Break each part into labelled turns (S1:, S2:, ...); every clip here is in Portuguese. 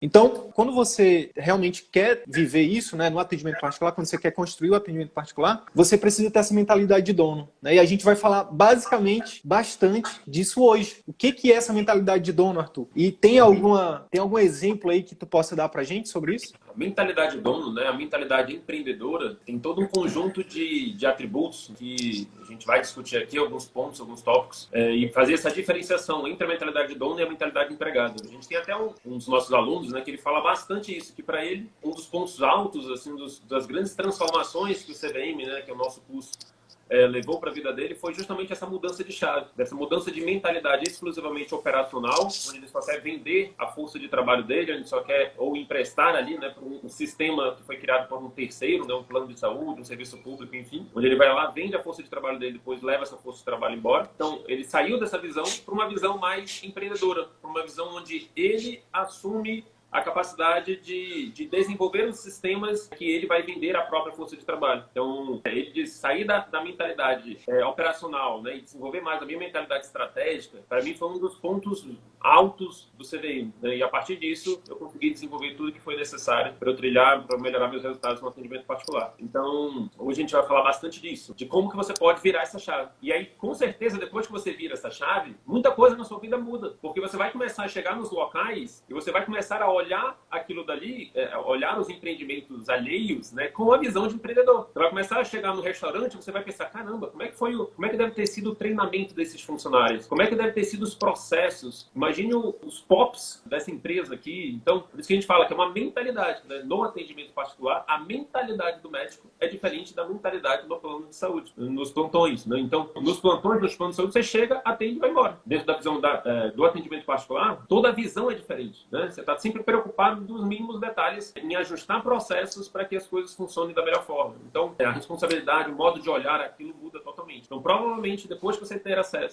S1: Então, quando você realmente quer viver isso, né, no atendimento particular, quando você quer construir o atendimento particular, você precisa ter essa mentalidade de dono, né? E a gente vai falar basicamente bastante disso hoje. O que é essa mentalidade de dono, Arthur? E tem algum exemplo aí que tu possa dar pra gente sobre isso?
S2: A mentalidade de dono, né, a mentalidade empreendedora, tem todo um conjunto de atributos que a gente vai discutir aqui, alguns pontos, alguns tópicos, e fazer essa diferenciação entre a mentalidade de dono e a mentalidade de empregado. A gente tem até um dos nossos alunos, né, que ele fala bastante isso, que para ele, um dos pontos altos, assim, das grandes transformações que o CVM, né, que é o nosso curso, levou para a vida dele foi justamente essa mudança de chave, dessa mudança de mentalidade exclusivamente operacional, onde ele só quer vender a força de trabalho dele, onde ele só quer ou emprestar ali, né, para um sistema que foi criado por um terceiro, né, um plano de saúde, um serviço público, enfim, onde ele vai lá, vende a força de trabalho dele, depois leva essa força de trabalho embora. Então, ele saiu dessa visão para uma visão mais empreendedora, para uma visão onde ele assume a capacidade de desenvolver os sistemas que ele vai vender a própria força de trabalho. Então, ele diz, sair da mentalidade operacional, né, e desenvolver mais a minha mentalidade estratégica, para mim foi um dos pontos altos do CVM, né? E a partir disso, eu consegui desenvolver tudo que foi necessário para eu trilhar, para melhorar meus resultados no atendimento particular. Então, hoje a gente vai falar bastante disso, de como que você pode virar essa chave. E aí, com certeza, depois que você vira essa chave, muita coisa na sua vida muda, porque você vai começar a chegar nos locais e você vai começar a olhar aquilo dali, olhar os empreendimentos alheios, né, com a visão de empreendedor. Você vai começar a chegar no restaurante, você vai pensar, caramba, como é que deve ter sido o treinamento desses funcionários? Como é que deve ter sido os processos? Imagine os POPs dessa empresa aqui. Então, por isso que a gente fala que é uma mentalidade, né? No atendimento particular, a mentalidade do médico é diferente da mentalidade do plano de saúde, nos plantões, né? Então, nos plantões, nos planos de saúde, você chega, atende e vai embora. Dentro da visão do atendimento particular, toda a visão é diferente, né? Você está sempre preocupado dos mínimos detalhes em ajustar processos para que as coisas funcionem da melhor forma. Então, a responsabilidade, o modo de olhar aquilo muda totalmente. Então, provavelmente, depois que você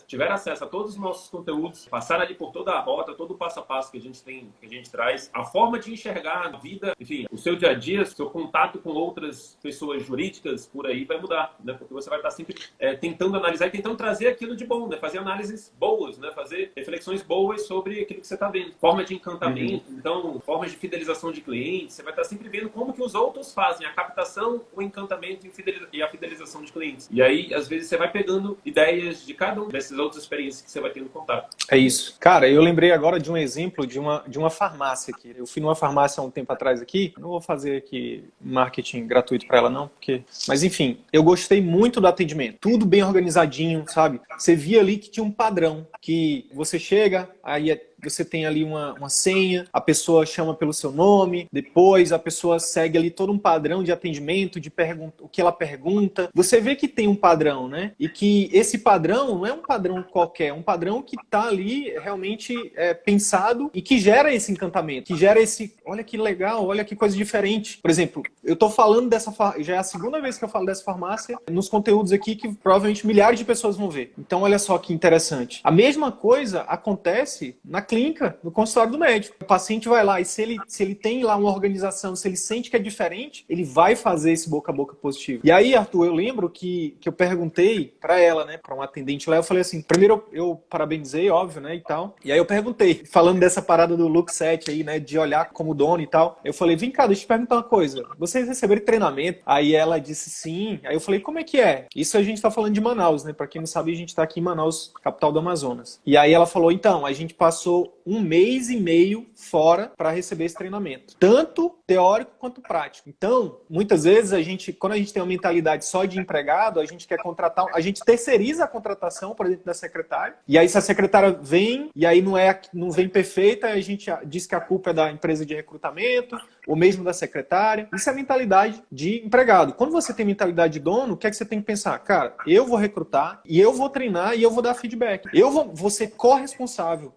S2: tiver acesso a todos os nossos conteúdos, passar ali por toda a rota, todo o passo a passo que a gente tem, que a gente traz, a forma de enxergar a vida, enfim, o seu dia a dia, seu contato com outras pessoas jurídicas por aí vai mudar, né? Porque você vai estar sempre tentando analisar e tentando trazer aquilo de bom, né? Fazer análises boas, né? Fazer reflexões boas sobre aquilo que você está vendo. Forma de encantamento, então, formas de fidelização de clientes, você vai estar sempre vendo como que os outros fazem a captação, o encantamento e a fidelização de clientes. E aí, às vezes, você vai pegando ideias de cada uma dessas outras experiências que você vai tendo contato.
S1: É isso. Cara, eu lembrei agora de um exemplo de uma farmácia aqui. Eu fui numa farmácia há um tempo atrás aqui, não vou fazer aqui marketing gratuito para ela não, porque... Mas enfim, eu gostei muito do atendimento. Tudo bem organizadinho, sabe? Você via ali que tinha um padrão, que você chega, aí você tem ali uma senha, a pessoa chama pelo seu nome, depois a pessoa segue ali todo um padrão de atendimento, o que ela pergunta. Você vê que tem um padrão, né? E que esse padrão não é um padrão qualquer, é um padrão que está ali realmente pensado e que gera esse encantamento, que gera esse, olha que legal, olha que coisa diferente. Por exemplo, eu estou falando já é a segunda vez que eu falo dessa farmácia nos conteúdos aqui que provavelmente milhares de pessoas vão ver. Então olha só que interessante. A mesma coisa acontece na clínica, no consultório do médico. O paciente vai lá e se ele tem lá uma organização, se ele sente que é diferente, ele vai fazer esse boca a boca positivo. E aí, Arthur, eu lembro que eu perguntei para ela, né, para um atendente lá, eu falei assim, primeiro eu parabenizei, óbvio, né, e tal. E aí eu perguntei, falando dessa parada do look set aí, né, de olhar como dono e tal. Eu falei, vem cá, deixa eu te perguntar uma coisa. Vocês receberam treinamento? Aí ela disse sim. Aí eu falei, como é que é? Isso a gente tá falando de Manaus, né? Para quem não sabe, a gente tá aqui em Manaus, capital do Amazonas. E aí ela falou, então, a gente passou 1 mês e meio fora para receber esse treinamento. Tanto teórico quanto prático. Então, muitas vezes, quando a gente tem uma mentalidade só de empregado, a gente quer contratar, a gente terceiriza a contratação para dentro da secretária, e aí se a secretária vem, e aí não vem perfeita, a gente diz que a culpa é da empresa de recrutamento, ou mesmo da secretária. Isso é mentalidade de empregado. Quando você tem mentalidade de dono, o que é que você tem que pensar? Cara, eu vou recrutar, e eu vou treinar, e eu vou dar feedback. Eu vou ser corresponsável.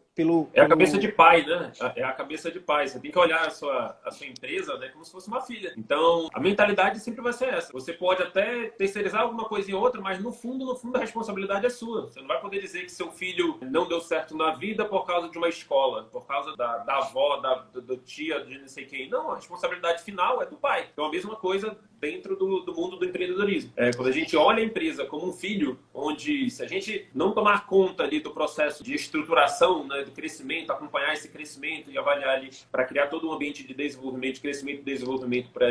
S2: É a cabeça de pai, né? É a cabeça de pai. Você tem que olhar a sua empresa, né, como se fosse uma filha. Então, a mentalidade sempre vai ser essa. Você pode até terceirizar alguma coisa em outra, mas no fundo, a responsabilidade é sua. Você não vai poder dizer que seu filho não deu certo na vida por causa de uma escola, por causa da avó, da tia, de não sei quem. Não, a responsabilidade final é do pai. Então, a mesma coisa dentro do mundo do empreendedorismo. Quando a gente olha a empresa como um filho, onde se a gente não tomar conta ali do processo de estruturação, né, do crescimento, acompanhar esse crescimento e avaliar ali para criar todo um ambiente de desenvolvimento, de crescimento e desenvolvimento para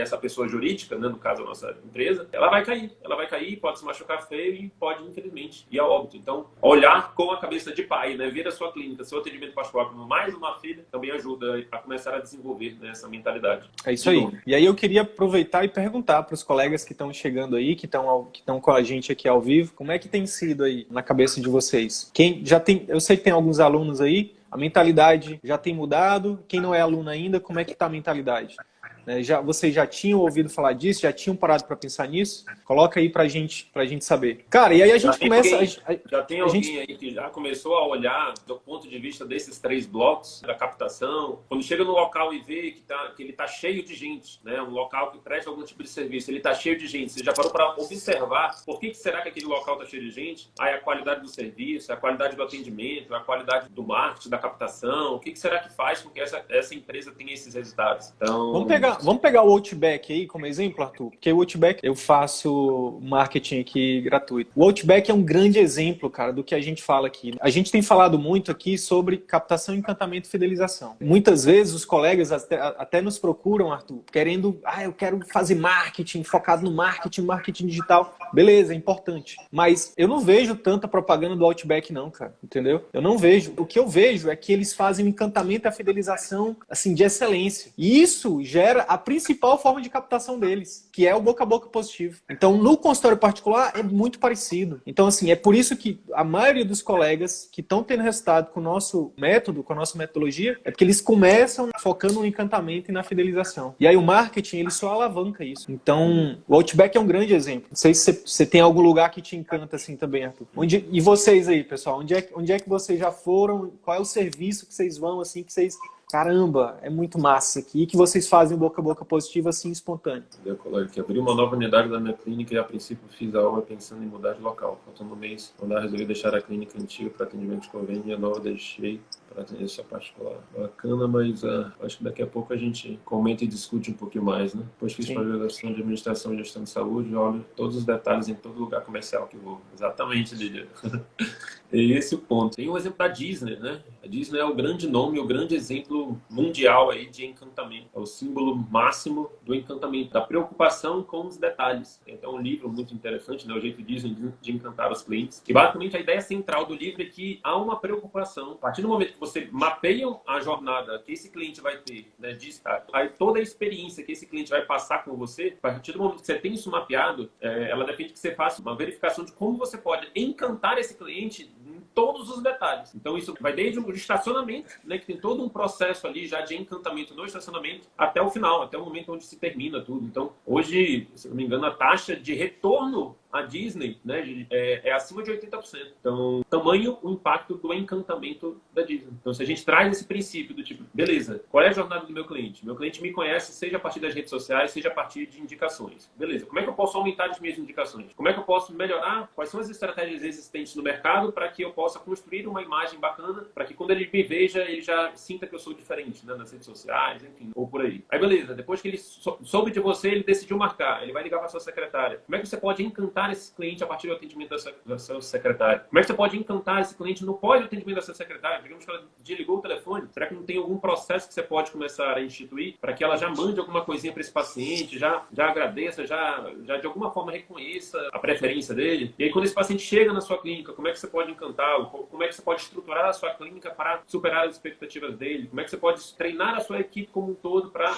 S2: essa pessoa jurídica, né, no caso a nossa empresa, ela vai cair, pode se machucar feio e pode, infelizmente, ir a óbito. Então, olhar com a cabeça de pai, né, ver a sua clínica, seu atendimento particular como mais uma filha, também ajuda a começar a desenvolver, né, essa mentalidade.
S1: É isso aí. E aí eu queria aproveitar e perguntar para os colegas que estão chegando aí, que estão com a gente aqui ao vivo, como é que tem sido aí na cabeça de vocês? Quem já tem, eu sei que tem alguns alunos aí, a mentalidade já tem mudado. Quem não é aluno ainda, como é que está a mentalidade? Vocês já tinham ouvido falar disso? Já tinham parado para pensar nisso? Coloca aí pra gente saber. Cara, e aí a gente começa...
S2: Já tem alguém aí que já começou a olhar do ponto de vista desses 3 blocos da captação. Quando chega no local e vê que ele está cheio de gente, né? Um local que presta algum tipo de serviço, ele está cheio de gente. Você já parou para observar por que será que aquele local está cheio de gente? Aí a qualidade do serviço, a qualidade do atendimento, a qualidade do marketing, da captação. O que será que faz com que essa empresa tenha esses resultados? Então...
S1: Vamos pegar o Outback aí como exemplo, Arthur, porque o Outback, eu faço marketing aqui gratuito. O Outback é um grande exemplo, cara, do que a gente fala aqui. A gente tem falado muito aqui sobre captação, encantamento e fidelização. Muitas vezes os colegas até nos procuram, Arthur, querendo, eu quero fazer marketing, focado no marketing digital. Beleza, é importante. Mas eu não vejo tanta propaganda do Outback não, cara, entendeu? Eu não vejo. O que eu vejo é que eles fazem o encantamento e a fidelização, assim, de excelência. E isso gera a principal forma de captação deles, que é o boca a boca positivo. Então, no consultório particular, é muito parecido. Então, assim, é por isso que a maioria dos colegas que estão tendo resultado com o nosso método, com a nossa metodologia, é porque eles começam focando no encantamento e na fidelização. E aí o marketing, ele só alavanca isso. Então, o Outback é um grande exemplo. Não sei se você tem algum lugar que te encanta assim também, Arthur. E vocês aí, pessoal? Onde é que vocês já foram? Qual é o serviço que vocês vão, assim, que vocês... Caramba, é muito massa aqui. E que vocês fazem boca a boca positiva assim, espontâneo.
S2: Eu, colega, que abri uma nova unidade da minha clínica e a princípio fiz a obra pensando em mudar de local. Faltando um mês, quando eu resolvi deixar a clínica antiga para atendimento de convênio e a nova deixei para atender só particular. Bacana, mas acho que daqui a pouco a gente comenta e discute um pouquinho mais, né? Depois fiz pós-graduação de administração e gestão de saúde, olho todos os detalhes em todo lugar comercial que vou. Exatamente, Lídia. É esse o ponto. Tem um exemplo da Disney, né? A Disney é o grande nome, o grande exemplo mundial aí de encantamento. É o símbolo máximo do encantamento, da preocupação com os detalhes. Tem até um livro muito interessante, né? O jeito Disney de encantar os clientes. E basicamente a ideia central do livro é que há uma preocupação. A partir do momento que você mapeia a jornada que esse cliente vai ter, né, de estar, aí toda a experiência que esse cliente vai passar com você, a partir do momento que você tem isso mapeado, ela depende que você faça uma verificação de como você pode encantar esse cliente em todos os detalhes. Então isso vai desde o estacionamento, né, que tem todo um processo ali já de encantamento no estacionamento, até o final, até o momento onde se termina tudo. Então hoje, se não me engano, a taxa de retorno à Disney, né, é acima de 80%. Então, tamanho o impacto do encantamento da Disney. Então, se a gente traz esse princípio do tipo, beleza, qual é a jornada do meu cliente? Meu cliente me conhece, seja a partir das redes sociais, seja a partir de indicações. Beleza, como é que eu posso aumentar as minhas indicações? Como é que eu posso melhorar? Quais são as estratégias existentes no mercado para que eu possa construir uma imagem bacana, para que quando ele me veja, ele já sinta que eu sou diferente, né, nas redes sociais, enfim, ou por aí. Aí, beleza, depois que ele soube de você, ele decidiu marcar, ele vai ligar para sua secretária. Como é que você pode encantar esse cliente a partir do atendimento da sua secretária? Como é que você pode encantar esse cliente no pós-atendimento da sua secretária? Digamos que ela desligou o telefone. Será que não tem algum processo que você pode começar a instituir para que ela já mande alguma coisinha para esse paciente, já agradeça, já de alguma forma reconheça a preferência dele? E aí, quando esse paciente chega na sua clínica, como é que você pode encantá-lo? Como é que você pode estruturar a sua clínica para superar as expectativas dele? Como é que você pode treinar a sua equipe como um todo para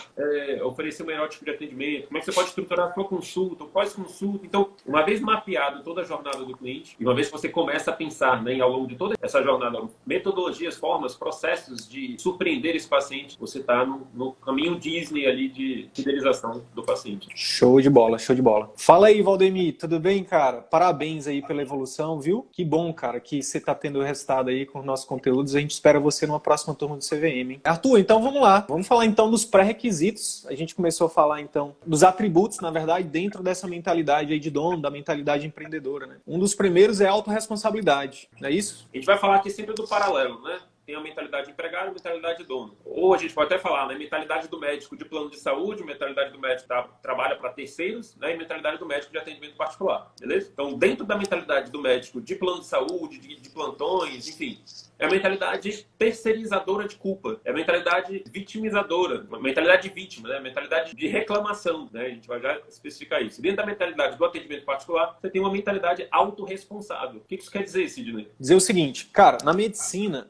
S2: oferecer o melhor tipo de atendimento? Como é que você pode estruturar a sua consulta, o pós-consulta? Então, uma vez mapeado toda a jornada do cliente, e uma vez que você começa a pensar, né, ao longo de toda essa jornada, metodologias, formas, processos de surpreender esse paciente, você está no caminho Disney ali de fidelização do paciente.
S1: Show de bola, show de bola. Fala aí, Valdemir, tudo bem, cara? Parabéns aí pela evolução, viu? Que bom, cara, que você está tendo resultado aí com os nossos conteúdos. A gente espera você numa próxima turma do CVM, hein? Arthur, então vamos lá. Vamos falar então dos pré-requisitos. A gente começou a falar então dos atributos, na verdade, dentro dessa mentalidade aí de dono, da mentalidade empreendedora, né? Um dos primeiros é a autorresponsabilidade, não é isso?
S2: A gente vai falar aqui sempre do paralelo, né? Tem a mentalidade de empregado e a mentalidade de dono. Ou a gente pode até falar, né? Mentalidade do médico de plano de saúde, mentalidade do médico que trabalha para terceiros, né? E mentalidade do médico de atendimento particular, beleza? Então, dentro da mentalidade do médico de plano de saúde, de plantões, enfim, é a mentalidade terceirizadora de culpa, é a mentalidade vitimizadora, uma mentalidade de vítima, né? A mentalidade de reclamação, né? A gente vai já especificar isso. Dentro da mentalidade do atendimento particular, você tem uma mentalidade autorresponsável. O que isso quer dizer, Sidney?
S1: Dizer o seguinte, cara, na medicina,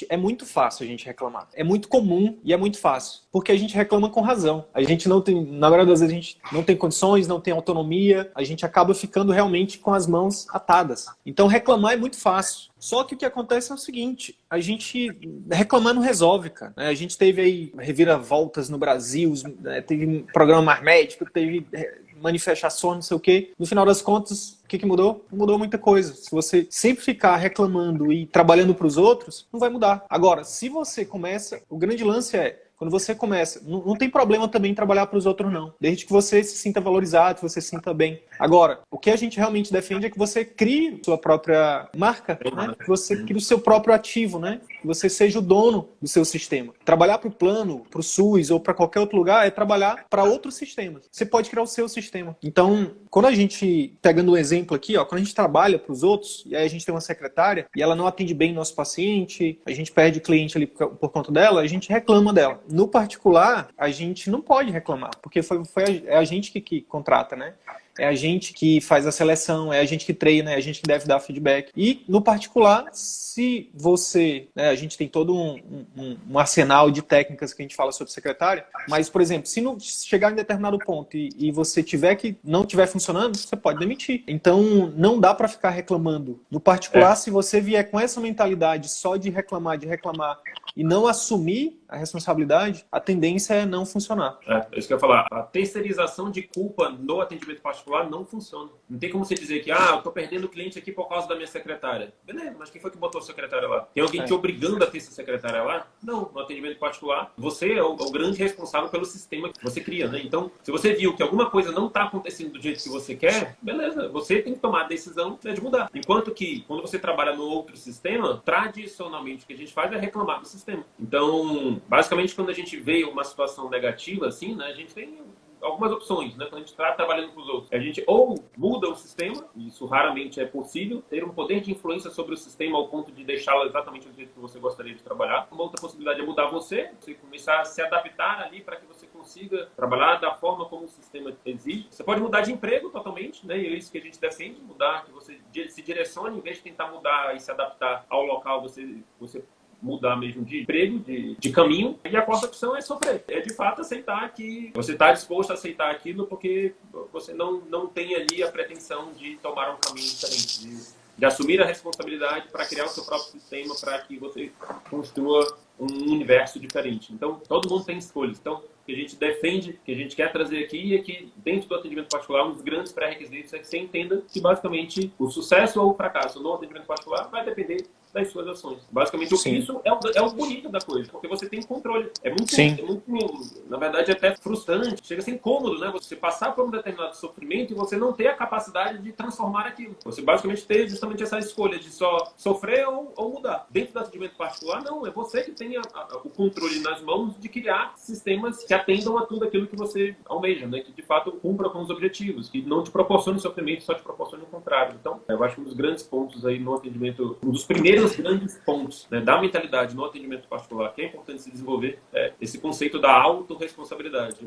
S1: é muito fácil a gente reclamar. É muito comum e é muito fácil. Porque a gente reclama com razão. A gente não tem, na maioria das vezes, a gente não tem condições, não tem autonomia, a gente acaba ficando realmente com as mãos atadas. Então, reclamar é muito fácil. Só que o que acontece é o seguinte, a gente reclamar não resolve, cara. A gente teve aí reviravoltas no Brasil, teve um programa mais médico, teve manifestações, não sei o quê. No final das contas, o que mudou? Não mudou muita coisa. Se você sempre ficar reclamando e trabalhando para os outros, não vai mudar. Agora, se você começa, o grande lance é, quando você começa, não tem problema também trabalhar para os outros, não. Desde que você se sinta valorizado, que você se sinta bem. Agora, o que a gente realmente defende é que você crie sua própria marca, né? Que você crie o seu próprio ativo, né? Que você seja o dono do seu sistema. Trabalhar para o plano, para o SUS ou para qualquer outro lugar é trabalhar para outros sistemas. Você pode criar o seu sistema. Então, quando a gente, pegando um exemplo aqui, ó, quando a gente trabalha para os outros, e aí a gente tem uma secretária e ela não atende bem nosso paciente, a gente perde cliente ali por conta dela, a gente reclama dela. No particular, a gente não pode reclamar, porque é a gente que contrata, né? É a gente que faz a seleção, é a gente que treina, é a gente que deve dar feedback. E, no particular, se você... Né, a gente tem todo um arsenal de técnicas que a gente fala sobre secretária, mas, por exemplo, se chegar em determinado ponto e você não tiver funcionando, você pode demitir. Então, não dá para ficar reclamando. No particular, se você vier com essa mentalidade só de reclamar, e não assumir a responsabilidade, a tendência é não funcionar.
S2: É isso que eu ia falar. A terceirização de culpa no atendimento particular não funciona. Não tem como você dizer que, eu tô perdendo cliente aqui por causa da minha secretária. Beleza, mas quem foi que botou a secretária lá? Tem alguém te obrigando a ter essa secretária lá? Não, no atendimento particular, você é o grande responsável pelo sistema que você cria, né? Então, se você viu que alguma coisa não está acontecendo do jeito que você quer, beleza, você tem que tomar a decisão de mudar. Enquanto que, quando você trabalha no outro sistema, tradicionalmente o que a gente faz é reclamar do sistema. Então, basicamente, quando a gente vê uma situação negativa, assim, né, a gente tem algumas opções, né? Quando a gente está trabalhando com os outros. A gente ou muda o sistema, e isso raramente é possível, ter um poder de influência sobre o sistema ao ponto de deixá-lo exatamente do jeito que você gostaria de trabalhar. Uma outra possibilidade é mudar você começar a se adaptar ali para que você consiga trabalhar da forma como o sistema exige. Você pode mudar de emprego totalmente, né? E é isso que a gente defende, mudar, que você se direcione, em vez de tentar mudar e se adaptar ao local, você mudar mesmo de emprego, de caminho. E a quarta opção é sofrer. É de fato aceitar que você está disposto a aceitar aquilo porque você não tem ali a pretensão de tomar um caminho diferente, de assumir a responsabilidade para criar o seu próprio sistema para que você construa um universo diferente. Então, todo mundo tem escolhas. Então, o que a gente defende, que a gente quer trazer aqui é que dentro do atendimento particular, um dos grandes pré-requisitos é que você entenda que basicamente o sucesso ou o fracasso no atendimento particular vai depender das suas ações. Basicamente, isso é o bonito da coisa, porque você tem controle. É muito, na verdade, até frustrante, chega a ser incômodo, né? Você passar por um determinado sofrimento e você não ter a capacidade de transformar aquilo. Você basicamente ter justamente essa escolha de só sofrer ou mudar. Dentro do atendimento particular, não. É você que tem o controle nas mãos de criar sistemas que atendam a tudo aquilo que você almeja, né? Que de fato cumpra com os objetivos, que não te proporcione sofrimento, só te proporcione o contrário. Então, eu acho que um dos grandes pontos aí no atendimento, um dos primeiros grandes pontos, né, da mentalidade no atendimento particular que é importante se desenvolver é esse conceito da autorresponsabilidade.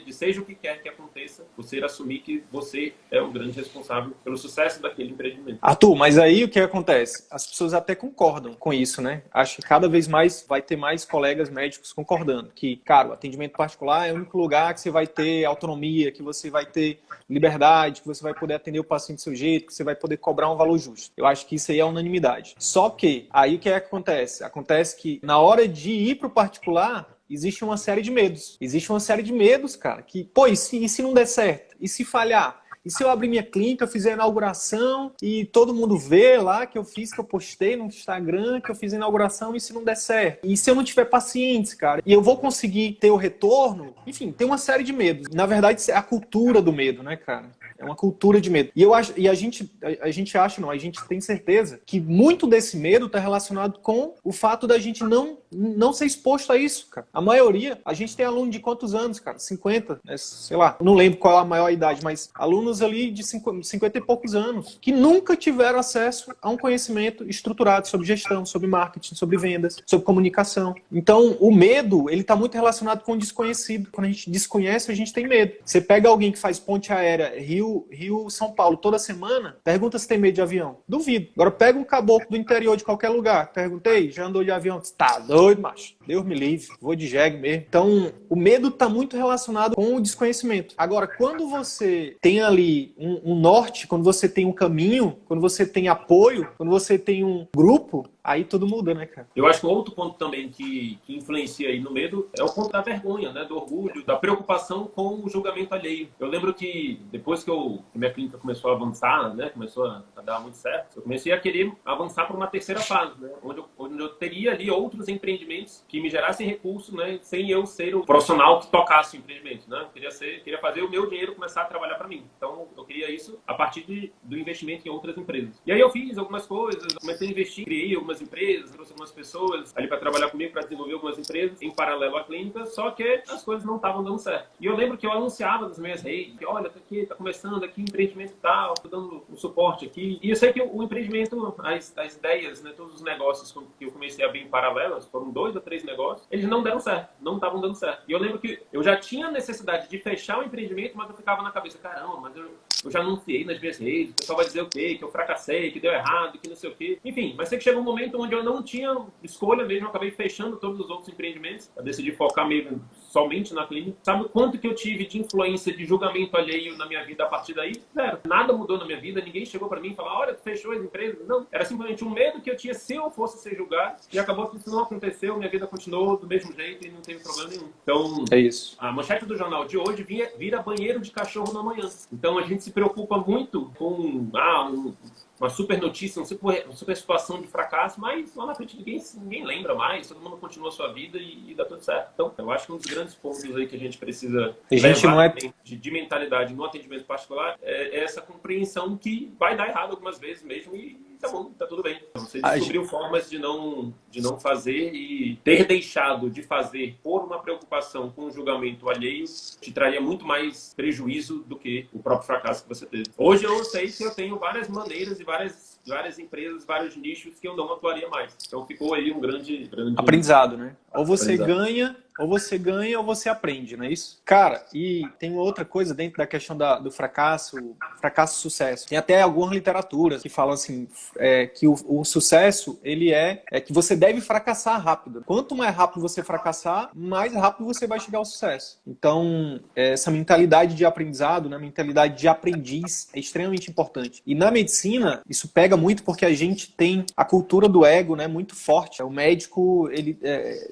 S2: De seja o que quer que aconteça, você assumir que você é o grande responsável pelo sucesso daquele empreendimento.
S1: Arthur, mas aí o que acontece? As pessoas até concordam com isso, né? Acho que cada vez mais vai ter mais colegas médicos concordando que, cara, o atendimento particular é o único lugar que você vai ter autonomia, que você vai ter liberdade, que você vai poder atender o paciente do seu jeito, que você vai poder cobrar um valor justo. Eu acho que isso aí é unanimidade. Só que, aí o que acontece? Acontece que na hora de ir para o particular, existe uma série de medos. Existe uma série de medos, cara, que, pô, e se não der certo? E se falhar? E se eu abrir minha clínica, eu fizer a inauguração e todo mundo vê lá que eu postei no Instagram, que eu fiz a inauguração e se não der certo? E se eu não tiver pacientes, cara? E eu vou conseguir ter o retorno? Enfim, tem uma série de medos. Na verdade, é a cultura do medo, né, cara? É uma cultura de medo. E a gente tem certeza que muito desse medo está relacionado com o fato da gente não não ser exposto a isso, cara. A maioria, a gente tem aluno de quantos anos, cara? 50, né? Sei lá, não lembro qual é a maior idade, mas alunos ali de 50 e poucos anos, que nunca tiveram acesso a um conhecimento estruturado sobre gestão, sobre marketing, sobre vendas, sobre comunicação. Então, o medo, ele está muito relacionado com o desconhecido. Quando a gente desconhece, a gente tem medo. Você pega alguém que faz ponte aérea Rio-São Paulo toda semana, pergunta se tem medo de avião. Duvido. Agora pega um caboclo do interior de qualquer lugar. Perguntei, já andou de avião? Tá doido, macho. Deus me livre. Vou de jegue mesmo. Então, o medo está muito relacionado com o desconhecimento. Agora, quando você tem ali um norte, quando você tem um caminho, quando você tem apoio, quando você tem um grupo, aí tudo muda, né, cara?
S2: Eu acho que outro ponto também que influencia aí no medo é o ponto da vergonha, né? Do orgulho, da preocupação com o julgamento alheio. Eu lembro que depois que minha clínica começou a avançar, né? Começou a dar muito certo, eu comecei a querer avançar para uma terceira fase, né? Onde eu teria ali outros empreendimentos que me gerassem recursos, né? Sem eu ser o profissional que tocasse o empreendimento, né? Eu queria fazer o meu dinheiro começar a trabalhar para mim. Então, eu queria isso a partir do investimento em outras empresas. E aí eu fiz algumas coisas, comecei a investir, criei algumas empresas, trouxe algumas pessoas ali para trabalhar comigo, para desenvolver algumas empresas em paralelo à clínica, só que as coisas não estavam dando certo. E eu lembro que eu anunciava nas minhas redes, que olha, tá começando aqui, empreendimento tal, tô dando um suporte aqui. E eu sei que o empreendimento, as ideias, né, todos os negócios que eu comecei a abrir em paralelas, foram 2 ou 3 negócios, eles não deram certo, não estavam dando certo. E eu lembro que eu já tinha necessidade de fechar o empreendimento, mas eu ficava na cabeça, caramba, mas eu já anunciei nas minhas redes, o pessoal vai dizer o quê? Que eu fracassei, que deu errado, que não sei o quê. Enfim, mas sei que chegou um momento onde eu não tinha escolha mesmo, eu acabei fechando todos os outros empreendimentos. Eu decidi focar mesmo somente na clínica. Sabe o quanto que eu tive de influência, de julgamento alheio na minha vida a partir daí? Zero. Nada mudou na minha vida, ninguém chegou pra mim e falou, olha, tu fechou as empresas. Não, era simplesmente um medo que eu tinha se eu fosse ser julgado, e acabou que isso não aconteceu, minha vida continuou do mesmo jeito e não teve problema nenhum. Então,
S1: é isso.
S2: A manchete do jornal de hoje vira banheiro de cachorro na manhã. Então, a gente se preocupa muito com uma super notícia, uma super situação de fracasso, mas lá na frente ninguém lembra mais, todo mundo continua a sua vida e dá tudo certo. Então, eu acho que um dos grandes pontos aí que a gente precisa levar de mentalidade no atendimento particular é essa compreensão que vai dar errado algumas vezes mesmo e tá bom, tá tudo bem. Então, você descobriu formas de não fazer e ter deixado de fazer por uma preocupação com o julgamento alheio te traria muito mais prejuízo do que o próprio fracasso que você teve. Hoje eu sei que eu tenho várias maneiras e várias empresas, vários nichos que eu não atuaria mais. Então ficou aí um grande
S1: aprendizado, né? Ou você ganha, ou você aprende, não é isso? Cara, e tem uma outra coisa dentro da questão do fracasso e sucesso. Tem até algumas literaturas que falam assim, que o sucesso, ele é que você deve fracassar rápido. Quanto mais rápido você fracassar, mais rápido você vai chegar ao sucesso. Então, essa mentalidade de aprendizado, né, mentalidade de aprendiz é extremamente importante. E na medicina, isso pega muito porque a gente tem a cultura do ego, né, muito forte. O médico, ele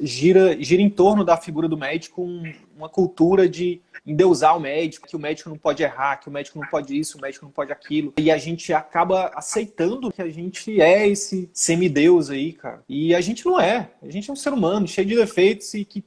S1: gira em torno da figura do médico uma cultura de endeusar o médico, que o médico não pode errar, que o médico não pode isso, o médico não pode aquilo. E a gente acaba aceitando que a gente é esse semideus aí, cara. E a gente não é. A gente é um ser humano, cheio de defeitos e que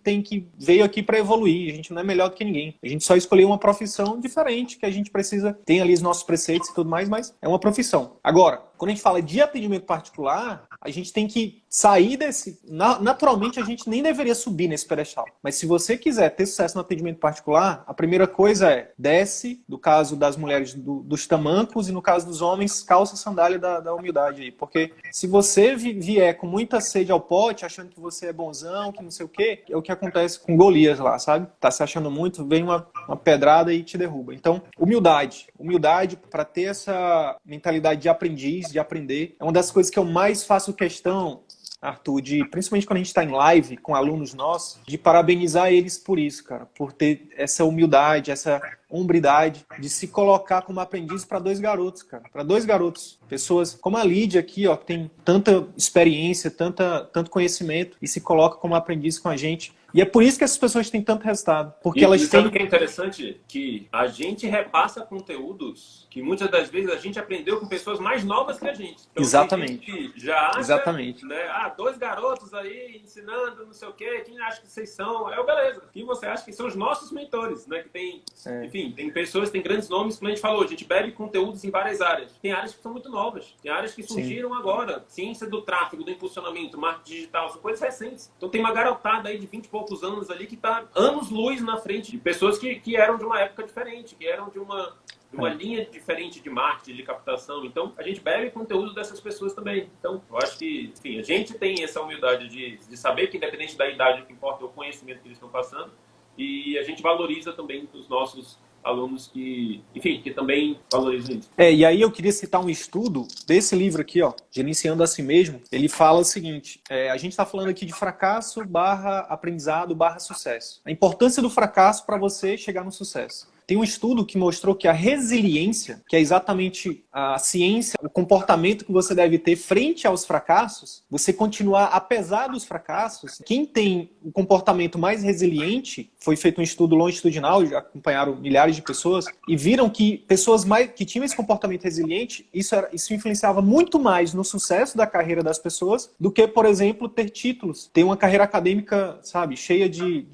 S1: veio aqui para evoluir. A gente não é melhor do que ninguém. A gente só escolheu uma profissão diferente, que a gente precisa, tem ali os nossos preceitos e tudo mais, mas é uma profissão. Agora, quando a gente fala de atendimento particular, a gente tem que sair desse... Naturalmente, a gente nem deveria subir nesse pedestal. Mas se você quiser ter sucesso no atendimento particular, a primeira coisa é desce, no caso das mulheres, dos tamancos, e no caso dos homens, calça a sandália da humildade aí. Porque se você vier com muita sede ao pote, achando que você é bonzão, que não sei o quê, é o que acontece com Golias lá, sabe? Tá se achando muito, vem uma pedrada e te derruba. Então, humildade. Humildade para ter essa mentalidade de aprendiz, de aprender. É uma das coisas que eu mais faço questão, Arthur, principalmente quando a gente está em live com alunos nossos, de parabenizar eles por isso, cara, por ter essa humildade, essa hombridade de se colocar como aprendiz para 2 garotos, cara, para 2 garotos, pessoas como a Lídia aqui, ó, que tem tanta experiência, tanto conhecimento e se coloca como aprendiz com a gente. E é por isso que essas pessoas têm tanto resultado. Porque
S2: E
S1: elas
S2: sabe
S1: têm...
S2: o que é interessante? Que a gente repassa conteúdos que muitas das vezes a gente aprendeu com pessoas mais novas que a gente. Então,
S1: Exatamente.
S2: tem gente que já acha,
S1: Exatamente.
S2: né? Dois garotos aí ensinando, não sei o quê, quem acha que vocês são? Beleza. Quem você acha que são os nossos mentores, né? Que tem, enfim, tem pessoas, tem grandes nomes, como a gente falou, a gente bebe conteúdos em várias áreas. Tem áreas que são muito novas, tem áreas que surgiram agora. Ciência do tráfego, do impulsionamento, marketing digital, são coisas recentes. Então tem uma garotada aí de 20 e poucos anos ali que está anos-luz na frente de pessoas que eram de uma época diferente, que eram de uma linha diferente de marketing, de captação. Então, a gente bebe conteúdo dessas pessoas também. Então, eu acho que, enfim, a gente tem essa humildade de saber que, independente da idade, o que importa é o conhecimento que eles estão passando. E a gente valoriza também os nossos alunos que, enfim, que também valorizam isso.
S1: E aí eu queria citar um estudo desse livro aqui, ó, Gerenciando a Si Mesmo. Ele fala o seguinte, a gente está falando aqui de fracasso / aprendizado / sucesso. A importância do fracasso para você chegar no sucesso. Tem um estudo que mostrou que a resiliência, que é exatamente a ciência, o comportamento que você deve ter frente aos fracassos, você continuar apesar dos fracassos. Quem tem o comportamento mais resiliente, foi feito um estudo longitudinal, já acompanharam milhares de pessoas, e viram que pessoas que tinham esse comportamento resiliente, isso influenciava muito mais no sucesso da carreira das pessoas do que, por exemplo, ter títulos, ter uma carreira acadêmica, sabe, cheia de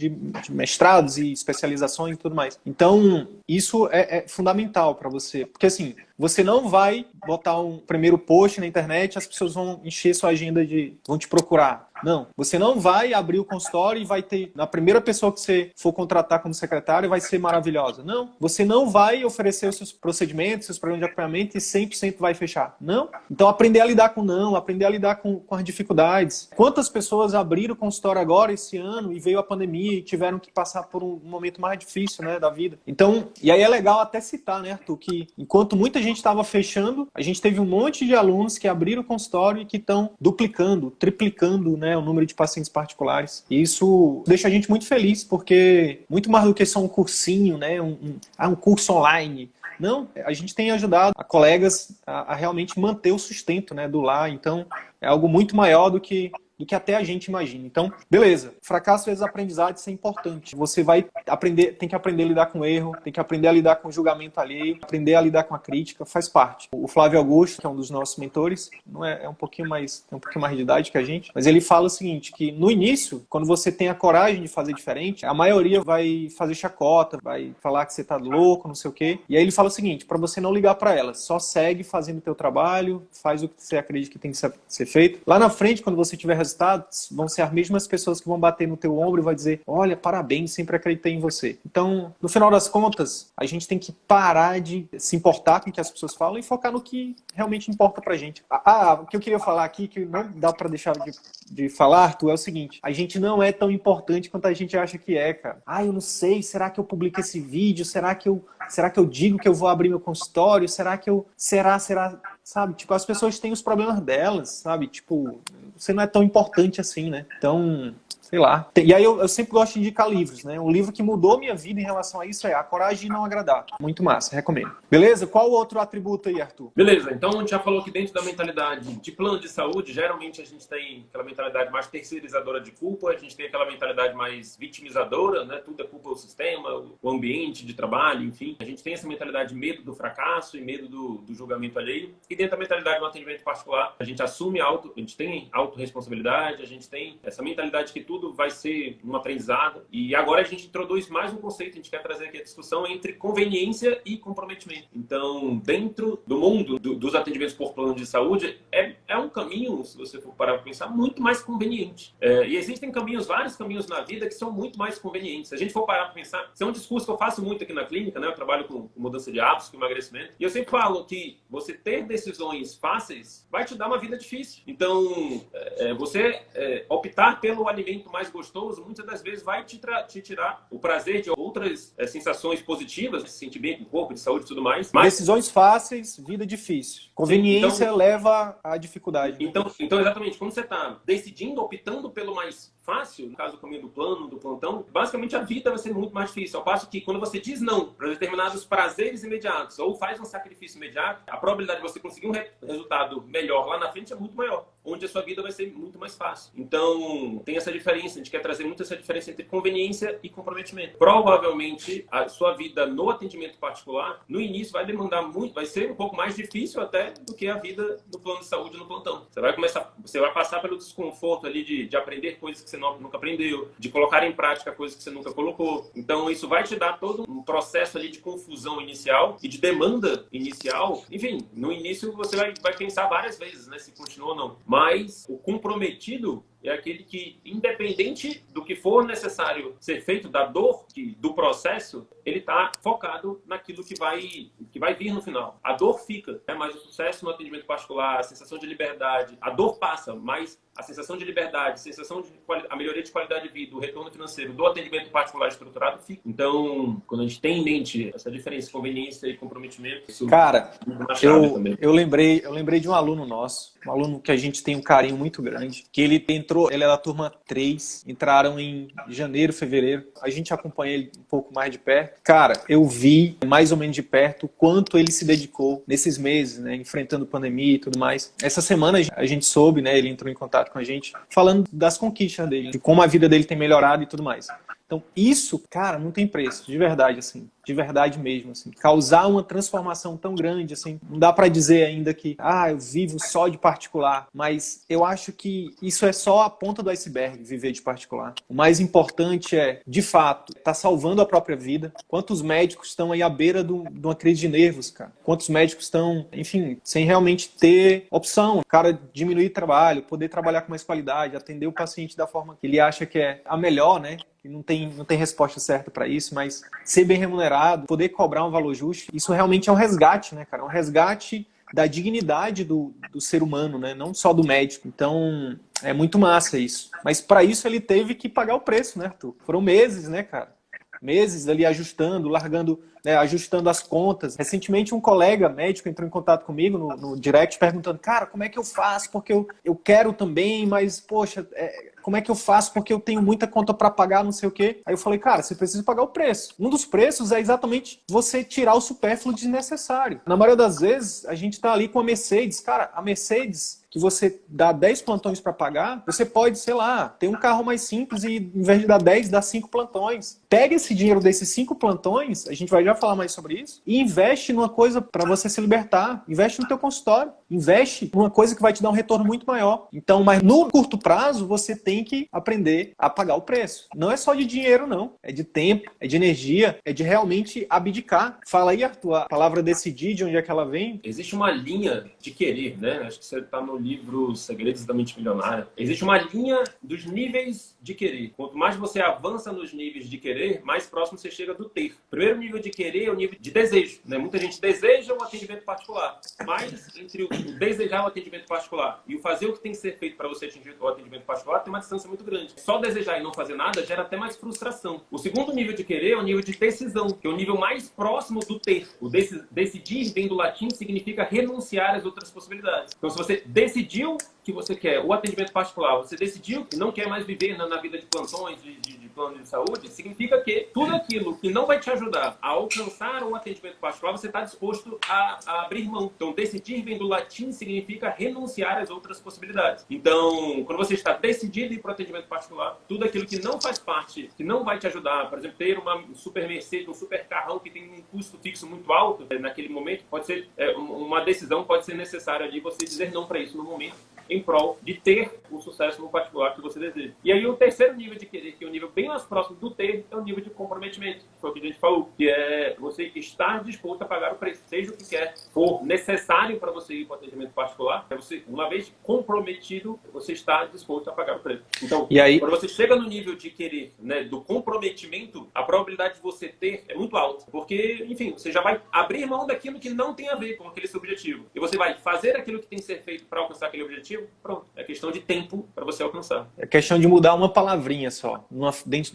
S1: mestrados e especializações e tudo mais. Então, isso é fundamental para você. Porque, assim, você não vai botar um primeiro post na internet e as pessoas vão encher sua agenda vão te procurar. Não. Você não vai abrir o consultório e vai ter... A primeira pessoa que você for contratar como secretário vai ser maravilhosa. Não. Você não vai oferecer os seus procedimentos, seus programas de acompanhamento e 100% vai fechar. Não. Então, aprender a lidar com não, aprender a lidar com as dificuldades. Quantas pessoas abriram o consultório agora, esse ano, e veio a pandemia e tiveram que passar por um momento mais difícil, né, da vida. Então, e aí é legal até citar, né, Arthur, que enquanto muita gente estava fechando, a gente teve um monte de alunos que abriram o consultório e que estão duplicando, triplicando, né, o número de pacientes particulares. E isso deixa a gente muito feliz, porque muito mais do que só um cursinho, né, um curso online. Não, a gente tem ajudado a colegas a realmente manter o sustento, né, do lar. Então, é algo muito maior do que até a gente imagina. Então, beleza. Fracasso vezes aprendizado, isso é importante. Você vai aprender, tem que aprender a lidar com o erro, tem que aprender a lidar com o julgamento alheio, aprender a lidar com a crítica, faz parte. O Flávio Augusto, que é um dos nossos mentores, não tem um pouquinho mais de idade que a gente, mas ele fala o seguinte, que no início, quando você tem a coragem de fazer diferente, a maioria vai fazer chacota, vai falar que você tá louco, não sei o quê. E aí ele fala o seguinte, para você não ligar para elas, só segue fazendo o teu trabalho, faz o que você acredita que tem que ser feito. Lá na frente, quando você tiver resultados, vão ser as mesmas pessoas que vão bater no teu ombro e vai dizer, olha, parabéns, sempre acreditei em você. Então, no final das contas, a gente tem que parar de se importar com o que as pessoas falam e focar no que realmente importa pra gente. O que eu queria falar aqui, que não dá pra deixar de falar, Arthur, é o seguinte, a gente não é tão importante quanto a gente acha que é, cara. Eu não sei, será que eu publico esse vídeo? Será que eu digo que eu vou abrir meu consultório? Será que eu... Será? Sabe? Tipo, as pessoas têm os problemas delas, sabe? Tipo, você não é tão importante assim, né? Então, sei lá. E aí eu sempre gosto de indicar livros, né? Um livro que mudou minha vida em relação a isso é A Coragem de Não Agradar. Muito massa, recomendo. Beleza? Qual outro atributo aí, Arthur?
S2: Beleza, então a gente já falou que dentro da mentalidade de plano de saúde, geralmente a gente tem aquela mentalidade mais terceirizadora de culpa, a gente tem aquela mentalidade mais vitimizadora, né? Tudo é culpa do sistema, o ambiente de trabalho, enfim. A gente tem essa mentalidade de medo do fracasso e medo do julgamento alheio. E dentro da mentalidade do atendimento particular, a gente assume a gente tem autorresponsabilidade, a gente tem essa mentalidade que tudo vai ser um aprendizado. E agora a gente introduz mais um conceito, a gente quer trazer aqui a discussão entre conveniência e comprometimento. Então, dentro do mundo dos atendimentos por plano de saúde, é um caminho, se você for parar para pensar, muito mais conveniente. E existem vários caminhos na vida que são muito mais convenientes. Se a gente for parar para pensar, isso é um discurso que eu faço muito aqui na clínica, né? Eu trabalho com mudança de hábitos, com emagrecimento, e eu sempre falo que você ter decisões fáceis vai te dar uma vida difícil. Então, você optar pelo alimento mais gostoso, muitas das vezes vai te tirar o prazer de outras sensações positivas, se sentir bem com o corpo, de saúde e tudo mais. Mas...
S1: Decisões fáceis, vida difícil. Conveniência então, leva à dificuldade.
S2: Então, exatamente, quando você está decidindo, optando pelo mais fácil, no caso do caminho do plano, do plantão, basicamente a vida vai ser muito mais difícil. Ao passo que quando você diz não para determinados prazeres imediatos ou faz um sacrifício imediato, a probabilidade de você conseguir um resultado melhor lá na frente é muito maior. onde a sua vida vai ser muito mais fácil. Então, tem essa diferença. A gente quer trazer muito essa diferença entre conveniência e comprometimento. Provavelmente, a sua vida no atendimento particular, no início, vai demandar muito, vai ser um pouco mais difícil até do que a vida no plano de saúde no plantão. Você vai passar pelo desconforto ali de aprender coisas que você nunca aprendeu, de colocar em prática coisas que você nunca colocou. Então, isso vai te dar todo um processo ali de confusão inicial e de demanda inicial. Enfim, no início você vai pensar várias vezes, né, se continua ou não. Mas o comprometido é aquele que, independente do que for necessário ser feito, da dor, do processo, ele está focado naquilo que vai vir no final. A dor fica, né? Mas o sucesso no atendimento particular, a sensação de liberdade, a dor passa, mas a sensação de liberdade, a melhoria de qualidade de vida, o retorno financeiro do atendimento particular estruturado fica. Então, quando a gente tem em mente essa diferença, conveniência e comprometimento, isso
S1: cara,
S2: é uma chave também.
S1: Eu lembrei de um aluno nosso, um aluno que a gente tem um carinho muito grande, que ele é da turma 3, entraram em janeiro, fevereiro, a gente acompanha ele um pouco mais de perto. Cara, eu vi mais ou menos de perto o quanto ele se dedicou nesses meses, né, enfrentando pandemia e tudo mais. Essa semana a gente soube, né, ele entrou em contato com a gente, falando das conquistas dele, de como a vida dele tem melhorado e tudo mais. Então, isso, cara, não tem preço, de verdade, assim, de verdade mesmo, assim. Causar uma transformação tão grande, assim, não dá pra dizer ainda que, eu vivo só de particular, mas eu acho que isso é só a ponta do iceberg, viver de particular. O mais importante é, de fato, tá salvando a própria vida. Quantos médicos estão aí à beira de uma crise de nervos, cara? Quantos médicos estão, enfim, sem realmente ter opção? O cara diminuir o trabalho, poder trabalhar com mais qualidade, atender o paciente da forma que ele acha que é a melhor, né? Que não tem resposta certa para isso, mas ser bem remunerado, poder cobrar um valor justo, isso realmente é um resgate, né, cara? É um resgate da dignidade do ser humano, né? Não só do médico. Então, é muito massa isso. Mas para isso ele teve que pagar o preço, né, Arthur? Foram meses, né, cara? Meses ali ajustando, largando, né, ajustando as contas. Recentemente um colega médico entrou em contato comigo no direct perguntando, cara, como é que eu faço? Porque eu quero também, mas, poxa, como é que eu faço? Porque eu tenho muita conta para pagar, não sei o quê. Aí eu falei, cara, você precisa pagar o preço. Um dos preços é exatamente você tirar o supérfluo desnecessário. Na maioria das vezes, a gente tá ali com a Mercedes. Cara, a Mercedes, que você dá 10 plantões para pagar, você pode, sei lá, ter um carro mais simples e, em vez de dar 10, dá 5 plantões. Pega esse dinheiro desses 5 plantões, a gente vai já falar mais sobre isso, e investe numa coisa para você se libertar. Investe no teu consultório. Investe numa coisa que vai te dar um retorno muito maior. Então, mas no curto prazo, você tem que aprender a pagar o preço. Não é só de dinheiro, não. É de tempo, é de energia, é de realmente abdicar. Fala aí, Arthur, a palavra decidir, de onde é que ela vem?
S2: Existe uma linha de querer, né? Acho que você está no livro Segredos da Mente Milionária. Existe uma linha dos níveis de querer. Quanto mais você avança nos níveis de querer, mais próximo você chega do ter. O primeiro nível de querer é o nível de desejo, né? Muita gente deseja um atendimento particular, mas entre o desejar o atendimento particular e o fazer o que tem que ser feito para você atingir o atendimento particular tem uma distância muito grande. Só desejar e não fazer nada gera até mais frustração. O segundo nível de querer é o nível de decisão, que é o nível mais próximo do ter. O decidir vem do latim, significa renunciar às outras possibilidades. Então, se você decidiu que você quer o atendimento particular, você decidiu que não quer mais viver na vida de plantões, de plano de saúde, significa que tudo aquilo que não vai te ajudar a alcançar um atendimento particular, você está disposto a abrir mão. Então, decidir vem do latim, significa renunciar às outras possibilidades. Então, quando você está decidido a ir para o atendimento particular, tudo aquilo que não faz parte, que não vai te ajudar, por exemplo, ter uma super Mercedes, um super carrão que tem um custo fixo muito alto, naquele momento, pode ser uma decisão, pode ser necessária ali você dizer não para isso no momento, em prol de ter o sucesso no particular que você deseja. E aí o terceiro nível de querer, que é o nível bem mais próximo do ter, é o nível de comprometimento, que foi o que a gente falou, que é você estar disposto a pagar o preço, seja o que quer for necessário para você ir para o atendimento particular, é você, uma vez comprometido, você está disposto a pagar o preço. Então,
S1: e aí,
S2: quando você chega no nível de querer, né, do comprometimento, a probabilidade de você ter é muito alta, porque, enfim, você já vai abrir mão daquilo que não tem a ver com aquele seu objetivo, e você vai fazer aquilo que tem que ser feito para alcançar aquele objetivo. Pronto, é questão de tempo para você alcançar.
S1: É questão de mudar uma palavrinha só,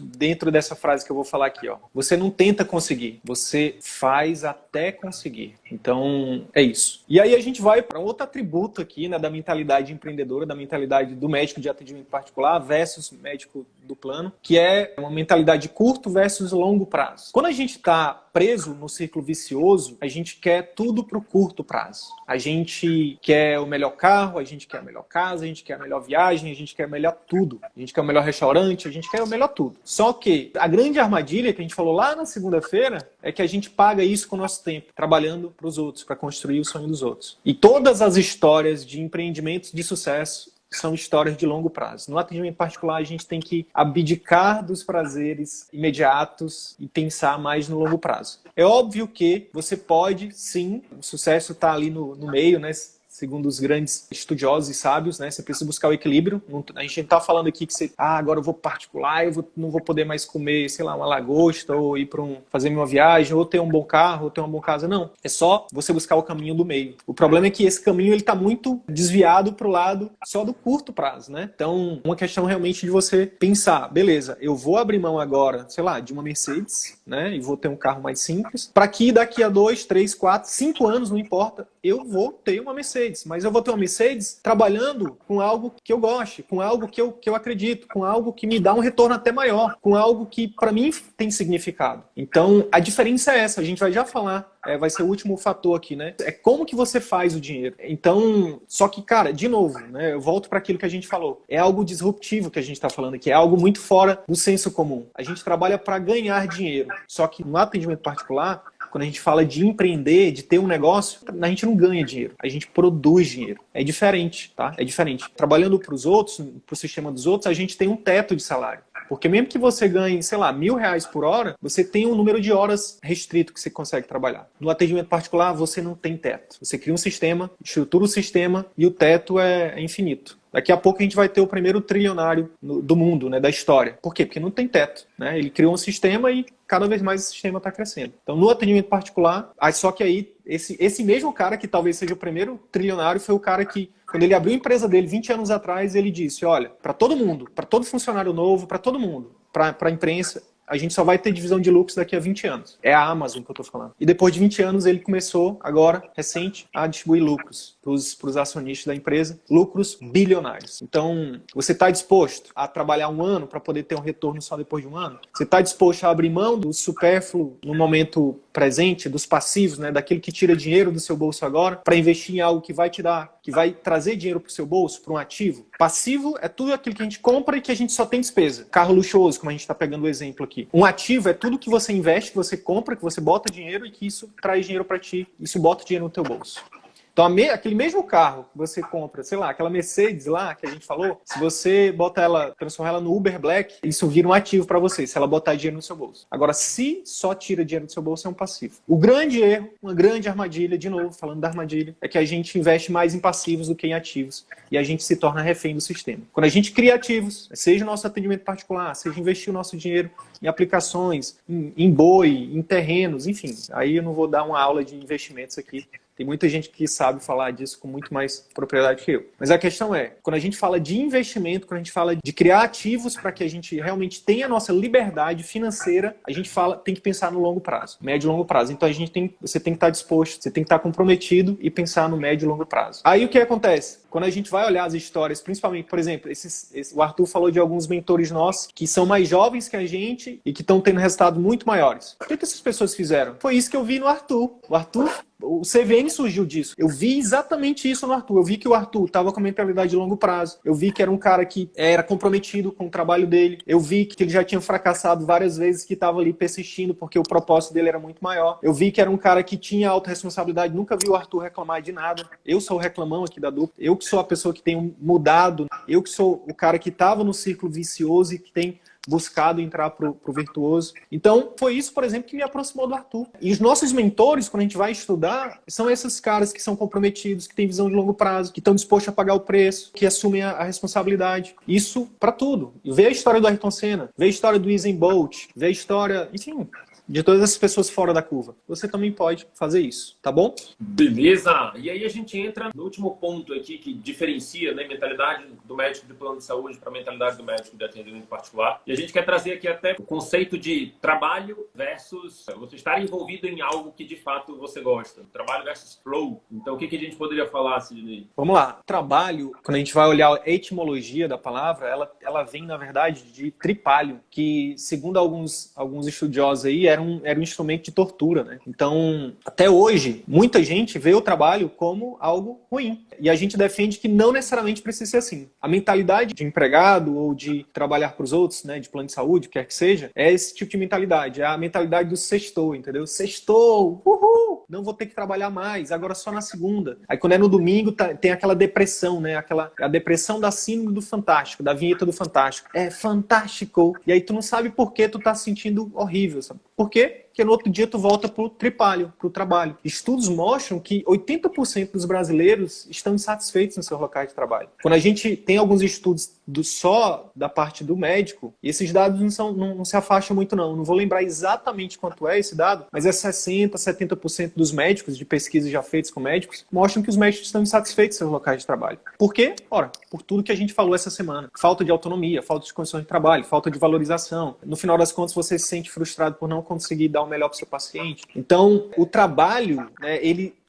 S1: dentro dessa frase que eu vou falar aqui, ó. Você não tenta conseguir, você faz até conseguir. Então, é isso. E aí a gente vai para outro atributo aqui, né, da mentalidade empreendedora, da mentalidade do médico de atendimento particular versus médico do plano, que é uma mentalidade de curto versus longo prazo. Quando a gente está preso no círculo vicioso, a gente quer tudo para o curto prazo. A gente quer o melhor carro, a gente quer a melhor casa, a gente quer a melhor viagem, a gente quer o melhor tudo. A gente quer o melhor restaurante, a gente quer o melhor tudo. Só que a grande armadilha que a gente falou lá na segunda-feira é que a gente paga isso com o nosso tempo, trabalhando para os outros, para construir o sonho dos outros. E todas as histórias de empreendimentos de sucesso são histórias de longo prazo. No atendimento particular, a gente tem que abdicar dos prazeres imediatos e pensar mais no longo prazo. É óbvio que você pode, sim, o sucesso está ali no meio, né? Segundo os grandes estudiosos e sábios, né? Você precisa buscar o equilíbrio. A gente não está falando aqui que você, agora eu vou particular, não vou poder mais comer, sei lá, uma lagosta, ou ir para fazer uma viagem, ou ter um bom carro, ou ter uma boa casa. Não. É só você buscar o caminho do meio. O problema é que esse caminho está muito desviado para o lado só do curto prazo, né? Então, uma questão realmente de você pensar, beleza, eu vou abrir mão agora, sei lá, de uma Mercedes, né? E vou ter um carro mais simples, para que daqui a 2, 3, 4, 5 anos, não importa, eu vou ter uma Mercedes. Mas eu vou ter uma Mercedes trabalhando com algo que eu goste, com algo que eu acredito, com algo que me dá um retorno até maior, com algo que para mim tem significado. Então, a diferença é essa, a gente vai já falar, vai ser o último fator aqui, né? É como que você faz o dinheiro. Então, só que, cara, de novo, né? Eu volto para aquilo que a gente falou. É algo disruptivo que a gente está falando aqui, é algo muito fora do senso comum. A gente trabalha para ganhar dinheiro, só que no atendimento particular, quando a gente fala de empreender, de ter um negócio, a gente não ganha dinheiro, a gente produz dinheiro. É diferente, tá? É diferente. Trabalhando para os outros, para o sistema dos outros, a gente tem um teto de salário. Porque mesmo que você ganhe, sei lá, R$1.000 por hora, você tem um número de horas restrito que você consegue trabalhar. No atendimento particular, você não tem teto. Você cria um sistema, estrutura o sistema e o teto é infinito. Daqui a pouco a gente vai ter o primeiro trilionário do mundo, né, da história. Por quê? Porque não tem teto, né? Ele criou um sistema e cada vez mais esse sistema está crescendo. Então, no atendimento particular, só que aí, esse mesmo cara que talvez seja o primeiro trilionário foi o cara que, quando ele abriu a empresa dele 20 anos atrás, ele disse, olha, para todo mundo, para todo funcionário novo, para todo mundo, para a imprensa, a gente só vai ter divisão de lucros daqui a 20 anos. É a Amazon que eu estou falando. E depois de 20 anos, ele começou, agora, recente, a distribuir lucros para os acionistas da empresa, lucros bilionários. Então, você está disposto a trabalhar um ano para poder ter um retorno só depois de um ano? Você está disposto a abrir mão do supérfluo no momento presente, dos passivos, né, daquilo que tira dinheiro do seu bolso agora, para investir em algo que vai te dar, que vai trazer dinheiro para o seu bolso, para um ativo? Passivo é tudo aquilo que a gente compra e que a gente só tem despesa. Carro luxuoso, como a gente está pegando o exemplo aqui. Um ativo é tudo que você investe, que você compra, que você bota dinheiro e que isso traz dinheiro para ti. Isso bota dinheiro no teu bolso. Então, aquele mesmo carro que você compra, sei lá, aquela Mercedes lá que a gente falou, se você bota ela, transformar ela no Uber Black, isso vira um ativo para você, se ela botar dinheiro no seu bolso. Agora, se só tira dinheiro do seu bolso, é um passivo. O grande erro, uma grande armadilha, de novo, falando da armadilha, é que a gente investe mais em passivos do que em ativos. E a gente se torna refém do sistema. Quando a gente cria ativos, seja o nosso atendimento particular, seja investir o nosso dinheiro em aplicações, em boi, em terrenos, enfim. Aí eu não vou dar uma aula de investimentos aqui. Tem muita gente que sabe falar disso com muito mais propriedade que eu. Mas a questão é, quando a gente fala de investimento, quando a gente fala de criar ativos para que a gente realmente tenha a nossa liberdade financeira, a gente tem que pensar no longo prazo, médio e longo prazo. Então você tem que estar disposto, você tem que estar comprometido e pensar no médio e longo prazo. Aí o que acontece? Quando a gente vai olhar as histórias, principalmente, por exemplo, o Arthur falou de alguns mentores nossos que são mais jovens que a gente e que estão tendo resultados muito maiores. O que essas pessoas fizeram? Foi isso que eu vi no Arthur. O CVM surgiu disso. Eu vi exatamente isso no Arthur. Eu vi que o Arthur estava com mentalidade de longo prazo. Eu vi que era um cara que era comprometido com o trabalho dele. Eu vi que ele já tinha fracassado várias vezes, que estava ali persistindo porque o propósito dele era muito maior. Eu vi que era um cara que tinha autorresponsabilidade. Nunca vi o Arthur reclamar de nada. Eu sou o reclamão aqui da dupla. Eu que sou a pessoa que tem mudado. Eu que sou o cara que estava no círculo vicioso e que tem buscado entrar pro virtuoso. Então, foi isso, por exemplo, que me aproximou do Arthur. E os nossos mentores, quando a gente vai estudar, são esses caras que são comprometidos, que têm visão de longo prazo, que estão dispostos a pagar o preço, que assumem a responsabilidade. Isso para tudo. Vê a história do Ayrton Senna, vê a história do Usain Bolt, vê a história, enfim, de todas as pessoas fora da curva. Você também pode fazer isso, tá bom?
S2: Beleza! E aí a gente entra no último ponto aqui que diferencia, né, a mentalidade do médico de plano de saúde para a mentalidade do médico de atendimento particular. E a a gente quer trazer aqui até o conceito de trabalho versus você estar envolvido em algo que de fato você gosta. Trabalho versus flow. Então, o que a gente poderia falar, Sidney?
S1: Vamos lá. Trabalho, quando a gente vai olhar a etimologia da palavra, ela vem, na verdade, de tripalho, que, segundo alguns estudiosos aí, era um instrumento de tortura, né? Então, até hoje, muita gente vê o trabalho como algo ruim. E a gente defende que não necessariamente precisa ser assim. A mentalidade de empregado ou de trabalhar para os outros, né, de plano de saúde, quer que seja, é esse tipo de mentalidade. É a mentalidade do sextou, entendeu? Sextou, uhul! Não vou ter que trabalhar mais, agora só na segunda. Aí quando é no domingo, tem aquela depressão, né? A depressão da síndrome do Fantástico, da vinheta do Fantástico. É fantástico. E aí tu não sabe por que tu tá se sentindo horrível, sabe? Por quê? Porque no outro dia tu volta pro tripalho, pro trabalho. Estudos mostram que 80% dos brasileiros estão insatisfeitos no seu local de trabalho. Quando a gente tem alguns estudos só da parte do médico, esses dados não se afastam muito não. Não vou lembrar exatamente quanto é esse dado, mas é 60%, 70% dos médicos, de pesquisas já feitas com médicos, mostram que os médicos estão insatisfeitos nos seus locais de trabalho. Por quê? Ora, por tudo que a gente falou essa semana. Falta de autonomia, falta de condições de trabalho, falta de valorização. No final das contas, você se sente frustrado por não conseguir dar o melhor para o seu paciente. Então, o trabalho, né,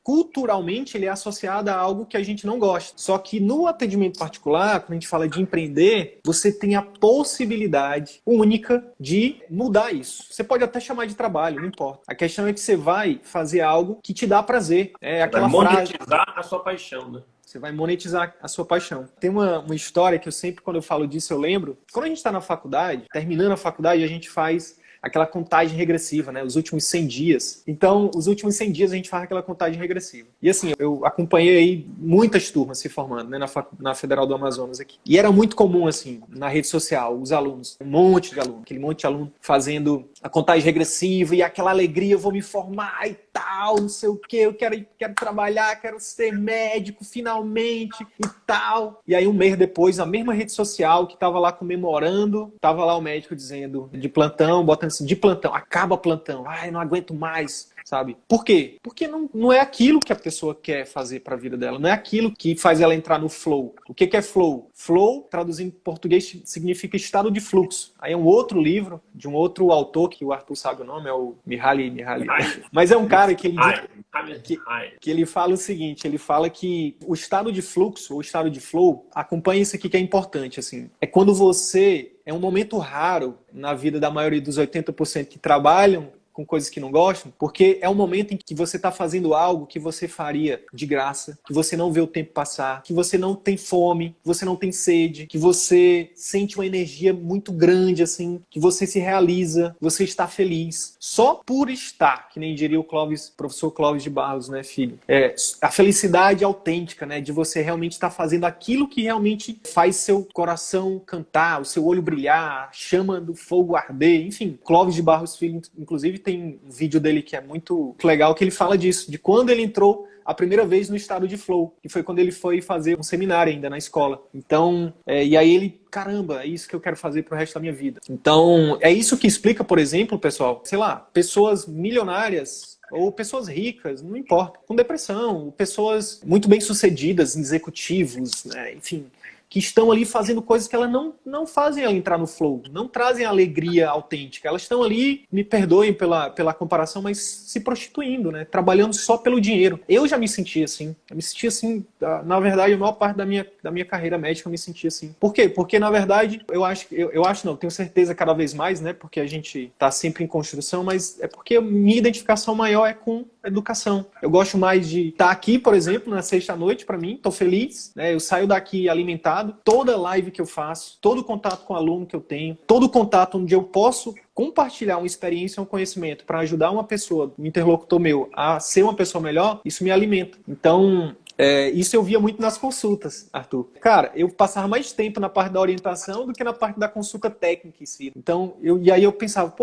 S1: culturalmente, ele é associado a algo que a gente não gosta. Só que no atendimento particular, quando a gente fala de empreender, você tem a possibilidade única de mudar isso. Você pode até chamar de trabalho, não importa. A questão é que você vai fazer algo que te dá prazer. É aquela frase...
S2: monetizar a sua paixão, né?
S1: Você vai monetizar a sua paixão. Tem uma história que eu sempre, quando eu falo disso, eu lembro. Quando a gente está na faculdade, terminando a faculdade, a gente faz aquela contagem regressiva, né? Os últimos 100 dias. Então, os últimos 100 dias a gente faz aquela contagem regressiva. E assim, eu acompanhei aí muitas turmas se formando, né? Na Federal do Amazonas aqui. E era muito comum, assim, na rede social, os alunos, um monte de aluno, aquele monte de aluno fazendo a contagem regressiva e aquela alegria, eu vou me formar e tal, não sei o quê, eu quero trabalhar, quero ser médico finalmente e tal. E aí um mês depois, na mesma rede social que tava lá comemorando, tava lá o médico dizendo de plantão, botando assim, de plantão, acaba plantão, ai, não aguento mais, sabe? Por quê? Porque não é aquilo que a pessoa quer fazer para a vida dela, não é aquilo que faz ela entrar no flow. O que é flow? Flow, traduzindo em português, significa estado de fluxo. Aí é um outro livro de um outro autor, que o Arthur sabe o nome, é o Mihaly. Mas é um cara que ele fala o seguinte, ele fala que o estado de fluxo, ou estado de flow, acompanha isso aqui que é importante, assim. É quando você... É um momento raro na vida da maioria dos 80% que trabalham com coisas que não gostam, porque é um momento em que você está fazendo algo que você faria de graça, que você não vê o tempo passar, que você não tem fome, que você não tem sede, que você sente uma energia muito grande, assim, que você se realiza, você está feliz. Só por estar, que nem diria o professor Clóvis de Barros, né, filho? A felicidade autêntica, né, de você realmente estar fazendo aquilo que realmente faz seu coração cantar, o seu olho brilhar, a chama do fogo arder, enfim. Clóvis de Barros, filho, inclusive, tem um vídeo dele que é muito legal, que ele fala disso, de quando ele entrou a primeira vez no estado de flow, que foi quando ele foi fazer um seminário ainda na escola. Então, e aí ele, caramba, é isso que eu quero fazer pro resto da minha vida. Então, é isso que explica, por exemplo, pessoal, sei lá, pessoas milionárias ou pessoas ricas, não importa, com depressão, pessoas muito bem-sucedidas, executivos, né, enfim, que estão ali fazendo coisas que elas não fazem ela entrar no flow, não trazem alegria autêntica. Elas estão ali, me perdoem pela comparação, mas se prostituindo, né? Trabalhando só pelo dinheiro. Eu já me senti assim. Eu me senti assim, na verdade, a maior parte da minha carreira médica eu me senti assim. Por quê? Porque, na verdade, eu acho não, tenho certeza cada vez mais, né? Porque a gente está sempre em construção, mas é porque minha identificação maior é com educação. Eu gosto mais de estar aqui, por exemplo, na sexta-noite, para mim, tô feliz, né? Eu saio daqui alimentado. Toda live que eu faço, todo contato com o aluno que eu tenho, todo contato onde eu posso compartilhar uma experiência, um conhecimento para ajudar uma pessoa, um interlocutor meu, a ser uma pessoa melhor, isso me alimenta. Então, isso eu via muito nas consultas, Arthur. Cara, eu passava mais tempo na parte da orientação do que na parte da consulta técnica em si. Então, e aí eu pensava,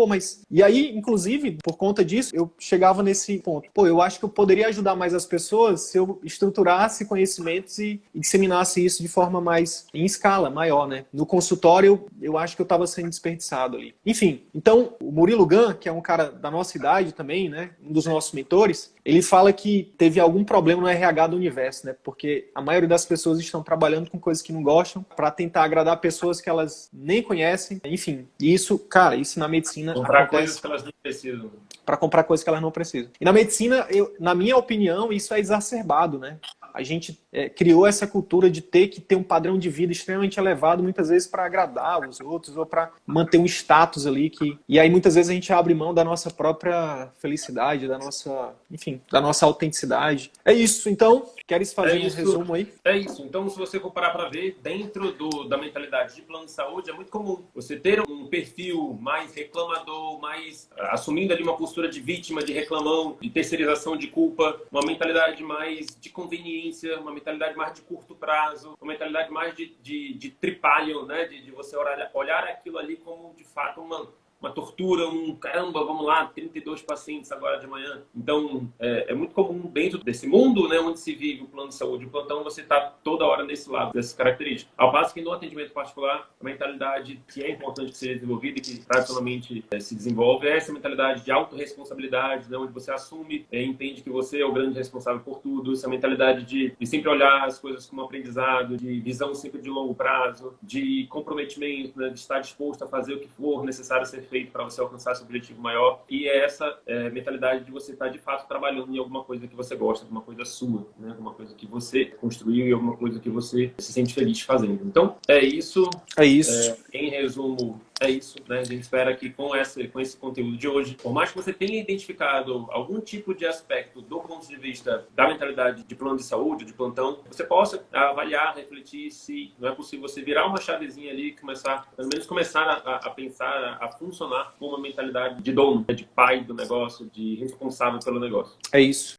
S1: E aí, inclusive, por conta disso, eu chegava nesse ponto. Eu acho que eu poderia ajudar mais as pessoas se eu estruturasse conhecimentos e disseminasse isso de forma mais, em escala, maior, né? No consultório, eu acho que eu estava sendo desperdiçado ali. Enfim, então, o Murilo Gun, que é um cara da nossa idade também, né? Um dos nossos mentores, ele fala que teve algum problema no RH do universo. inverso, né? Porque a maioria das pessoas estão trabalhando com coisas que não gostam para tentar agradar pessoas que elas nem conhecem. Enfim, isso, cara, isso na medicina
S2: comprar
S1: acontece
S2: coisas que elas não precisam.
S1: para comprar coisas que elas não precisam. E na medicina, na minha opinião, isso é exacerbado, né? A gente criou essa cultura de ter que ter um padrão de vida extremamente elevado, muitas vezes para agradar os outros ou para manter um status ali. E aí muitas vezes a gente abre mão da nossa própria felicidade, da nossa, enfim, da nossa autenticidade. É isso. Então, queres fazer um resumo aí?
S2: É isso. Então, se você comparar para ver, dentro da mentalidade de plano de saúde, é muito comum você ter um perfil mais reclamador, mais assumindo ali uma postura de vítima, de reclamão, de terceirização de culpa, uma mentalidade mais de conveniência, uma mentalidade mais de curto prazo, uma mentalidade mais de tripalho, né? De você olhar aquilo ali como, de fato, uma tortura, caramba, vamos lá, 32 pacientes agora de manhã. Então, é muito comum dentro desse mundo, né, onde se vive o plano de saúde, o plantão, você está toda hora nesse lado, dessas características. Ao passo que no atendimento particular, a mentalidade que é importante que seja desenvolvida e que tradicionalmente se desenvolve é essa mentalidade de autorresponsabilidade, né, onde você assume, entende que você é o grande responsável por tudo, essa mentalidade de sempre olhar as coisas como aprendizado, de visão sempre de longo prazo, de comprometimento, né, de estar disposto a fazer o que for necessário ser feito para você alcançar esse objetivo maior. E é essa mentalidade de você estar de fato trabalhando em alguma coisa que você gosta, alguma coisa sua, né? Alguma coisa que você construiu e alguma coisa que você se sente feliz fazendo. Então, é isso.
S1: É isso.
S2: Em resumo, é isso, né? A gente espera que com esse conteúdo de hoje, por mais que você tenha identificado algum tipo de aspecto do ponto de vista da mentalidade de plano de saúde, de plantão, você possa avaliar, refletir se não é possível você virar uma chavezinha ali e pelo menos começar a pensar, a funcionar com uma mentalidade de dono, de pai do negócio, de responsável pelo negócio.
S1: É isso.